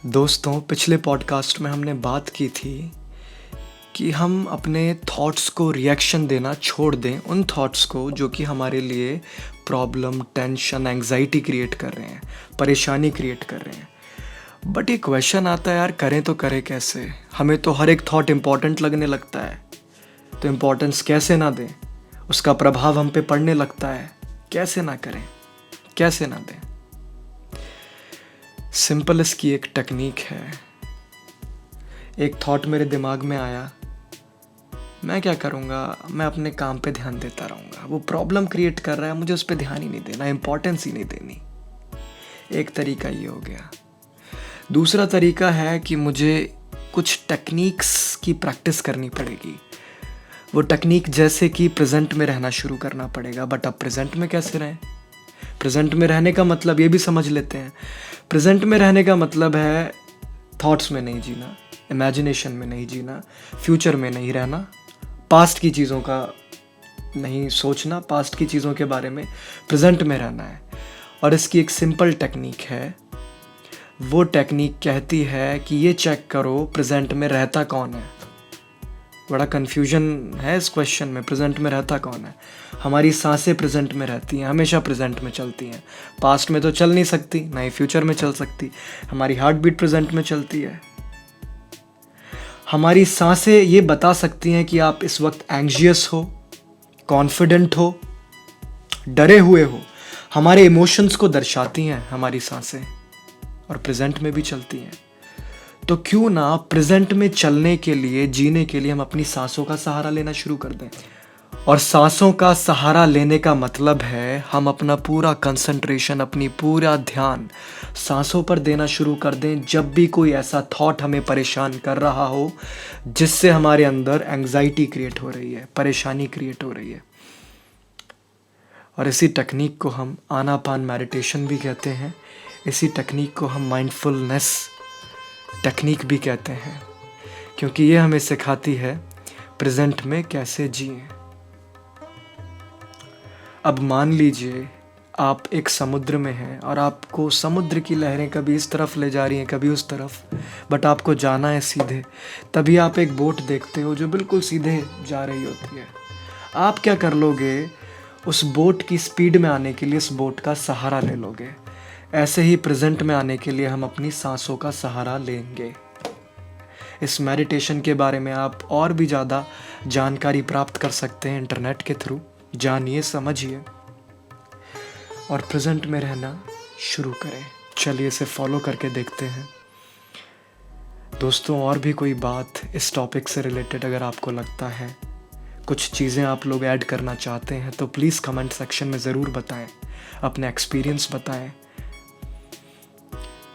दोस्तों, पिछले पॉडकास्ट में हमने बात की थी कि हम अपने थॉट्स को रिएक्शन देना छोड़ दें उन थॉट्स को जो कि हमारे लिए प्रॉब्लम, टेंशन, एंग्जाइटी क्रिएट कर रहे हैं, परेशानी क्रिएट कर रहे हैं। बट ये क्वेश्चन आता है, यार करें तो करें कैसे? हमें तो हर एक थॉट इम्पॉर्टेंट लगने लगता है, तो इम्पॉर्टेंस कैसे ना दें? उसका प्रभाव हम पे पड़ने लगता है, कैसे ना करें, कैसे ना दें? सिंपल इसकी एक टेक्निक है। एक थॉट मेरे दिमाग में आया, मैं क्या करूँगा, मैं अपने काम पे ध्यान देता रहूँगा। वो प्रॉब्लम क्रिएट कर रहा है, मुझे उस पर ध्यान ही नहीं देना, इम्पोर्टेंस ही नहीं देनी। एक तरीका ये हो गया। दूसरा तरीका है कि मुझे कुछ टेक्निक्स की प्रैक्टिस करनी पड़ेगी। वो टेक्निक जैसे कि प्रेजेंट में रहना शुरू करना पड़ेगा। बट अब प्रेजेंट में कैसे रहें? प्रेजेंट में रहने का मतलब ये भी समझ लेते हैं। प्रेजेंट में रहने का मतलब है थॉट्स में नहीं जीना, इमेजिनेशन में नहीं जीना, फ्यूचर में नहीं रहना, पास्ट की चीज़ों का नहीं सोचना, पास्ट की चीज़ों के बारे में, प्रेजेंट में रहना है। और इसकी एक सिंपल टेक्निक है। वो टेक्निक कहती है कि ये चेक करो प्रेजेंट में रहता कौन है। बड़ा कन्फ्यूजन है इस क्वेश्चन में, प्रेजेंट में रहता कौन है? हमारी सांसें प्रेजेंट में रहती हैं, हमेशा प्रेजेंट में चलती हैं। पास्ट में तो चल नहीं सकती, ना ही फ्यूचर में चल सकती। हमारी हार्ट बीट प्रेजेंट में चलती है। हमारी सांसें ये बता सकती हैं कि आप इस वक्त एंग्जियस हो, कॉन्फिडेंट हो, डरे हुए हो। हमारे इमोशंस को दर्शाती हैं हमारी सांसें, और प्रेजेंट में भी चलती हैं। तो क्यों ना प्रेजेंट में चलने के लिए, जीने के लिए हम अपनी सांसों का सहारा लेना शुरू कर दें। और सांसों का सहारा लेने का मतलब है हम अपना पूरा कंसंट्रेशन, अपनी पूरा ध्यान सांसों पर देना शुरू कर दें। जब भी कोई ऐसा थॉट हमें परेशान कर रहा हो जिससे हमारे अंदर एंग्जाइटी क्रिएट हो रही है, परेशानी क्रिएट हो रही है। और इसी टेक्निक को हम आनापान मेडिटेशन भी कहते हैं। इसी टेक्निक को हम माइंडफुलनेस टेक्निक भी कहते हैं, क्योंकि ये हमें सिखाती है प्रेजेंट में कैसे जिएं। अब मान लीजिए आप एक समुद्र में हैं और आपको समुद्र की लहरें कभी इस तरफ ले जा रही हैं, कभी उस तरफ, बट आपको जाना है सीधे। तभी आप एक बोट देखते हो जो बिल्कुल सीधे जा रही होती है। आप क्या कर लोगे? उस बोट की स्पीड में आने के लिए उस बोट का सहारा ले लोगे। ऐसे ही प्रेजेंट में आने के लिए हम अपनी सांसों का सहारा लेंगे। इस मेडिटेशन के बारे में आप और भी ज़्यादा जानकारी प्राप्त कर सकते हैं इंटरनेट के थ्रू। जानिए, समझिए और प्रेजेंट में रहना शुरू करें। चलिए इसे फॉलो करके देखते हैं। दोस्तों, और भी कोई बात इस टॉपिक से रिलेटेड अगर आपको लगता है, कुछ चीज़ें आप लोग ऐड करना चाहते हैं, तो प्लीज़ कमेंट सेक्शन में ज़रूर बताएं, अपने एक्सपीरियंस बताएं।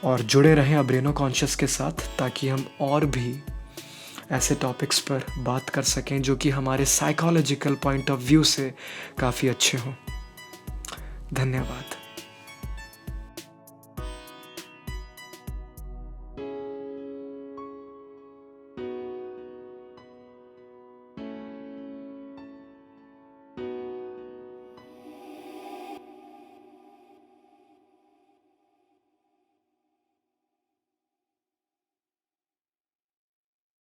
और जुड़े रहें अब्रेनो कॉन्शियस के साथ, ताकि हम और भी ऐसे टॉपिक्स पर बात कर सकें जो कि हमारे साइकोलॉजिकल पॉइंट ऑफ व्यू से काफ़ी अच्छे हों। धन्यवाद।